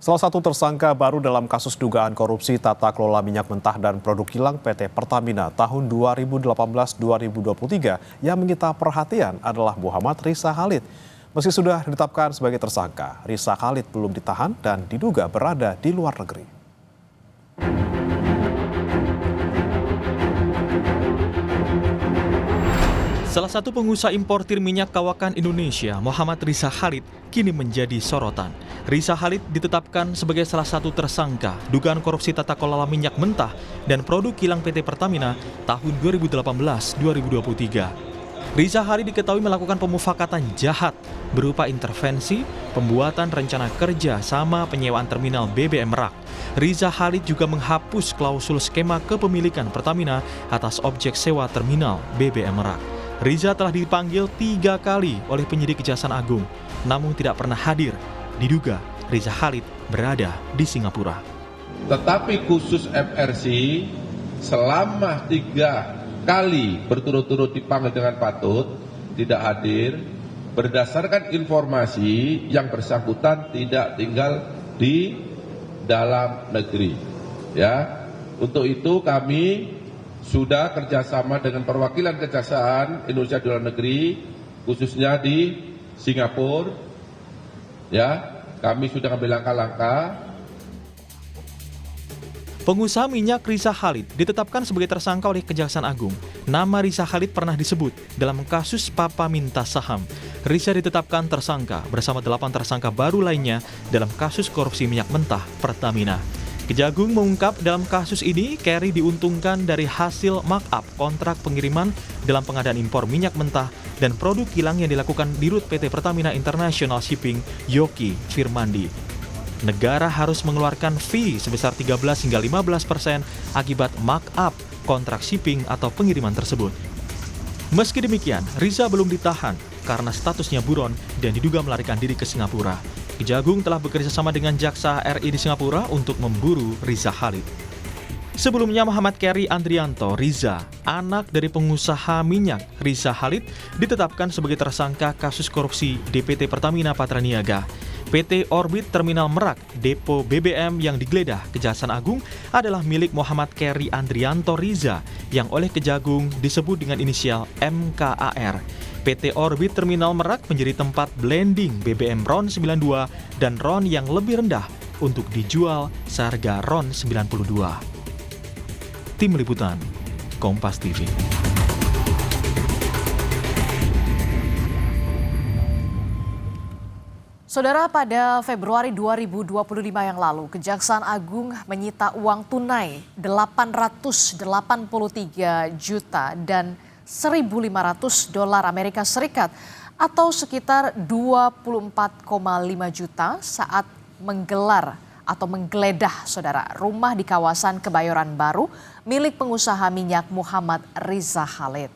Salah satu tersangka baru dalam kasus dugaan korupsi tata kelola minyak mentah dan produk kilang PT Pertamina tahun 2018-2023 yang menyita perhatian adalah Muhammad Riza Khalid. Meski sudah ditetapkan sebagai tersangka, Riza Khalid belum ditahan dan diduga berada di luar negeri. Salah satu pengusaha importir minyak kawakan Indonesia, Muhammad Riza Khalid, kini menjadi sorotan. Riza Khalid ditetapkan sebagai salah satu tersangka dugaan korupsi tata kelola minyak mentah dan produk kilang PT Pertamina tahun 2018-2023. Riza Khalid diketahui melakukan pemufakatan jahat berupa intervensi, pembuatan rencana kerja sama penyewaan terminal BBM Merak. Riza Khalid juga menghapus klausul skema kepemilikan Pertamina atas objek sewa terminal BBM Merak. Riza telah dipanggil 3 kali oleh penyidik Kejaksaan Agung, namun tidak pernah hadir. Diduga Riza Khalid berada di Singapura. Tetapi khusus FRC selama 3 kali berturut-turut dipanggil dengan patut tidak hadir, berdasarkan informasi yang bersangkutan tidak tinggal di dalam negeri. Ya, untuk itu kami sudah kerjasama dengan perwakilan Kejaksaan Indonesia di luar negeri, khususnya di Singapura. Ya, kami sudah mengambil langkah-langkah. Pengusaha minyak Riza Khalid ditetapkan sebagai tersangka oleh Kejaksaan Agung. Nama Riza Khalid pernah disebut dalam kasus Papa Minta Saham. Riza ditetapkan tersangka bersama 8 tersangka baru lainnya dalam kasus korupsi minyak mentah Pertamina. Kejagung mengungkap dalam kasus ini, Kerry diuntungkan dari hasil markup kontrak pengiriman dalam pengadaan impor minyak mentah dan produk kilang yang dilakukan di Rut PT Pertamina International Shipping, Yoki Firmandi. Negara harus mengeluarkan fee sebesar 13 hingga 15% akibat markup kontrak shipping atau pengiriman tersebut. Meski demikian, Riza belum ditahan karena statusnya buron dan diduga melarikan diri ke Singapura. Kejagung telah bekerja sama dengan Jaksa RI di Singapura untuk memburu Riza Khalid. Sebelumnya Muhammad Kerry Andrianto Riza, anak dari pengusaha minyak Riza Khalid, ditetapkan sebagai tersangka kasus korupsi DPT Pertamina Patraniaga. PT Orbit Terminal Merak, depo BBM yang digeledah Kejaksaan Agung adalah milik Muhammad Kerry Andrianto Riza yang oleh Kejagung disebut dengan inisial MKAR. PT Orbit Terminal Merak menjadi tempat blending BBM RON 92 dan RON yang lebih rendah untuk dijual seharga RON 92. Tim Liputan, Kompas TV. Saudara, pada Februari 2025 yang lalu, Kejaksaan Agung menyita uang tunai 883 juta dan $1.500 Amerika Serikat atau sekitar 24,5 juta saat menggelar atau menggeledah saudara rumah di kawasan Kebayoran Baru milik pengusaha minyak Muhammad Riza Khalid.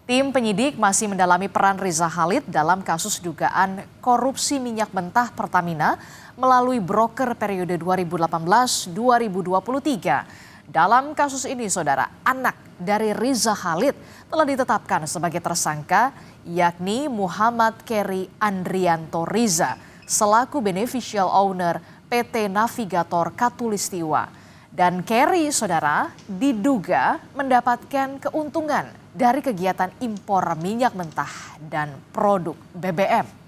Tim penyidik masih mendalami peran Riza Khalid dalam kasus dugaan korupsi minyak mentah Pertamina melalui broker periode 2018-2023. Dalam kasus ini, saudara, anak dari Riza Khalid telah ditetapkan sebagai tersangka, yakni Muhammad Kerry Andrianto Riza, selaku beneficial owner PT Navigator Katulistiwa. Dan Kerry, saudara, diduga mendapatkan keuntungan dari kegiatan impor minyak mentah dan produk BBM.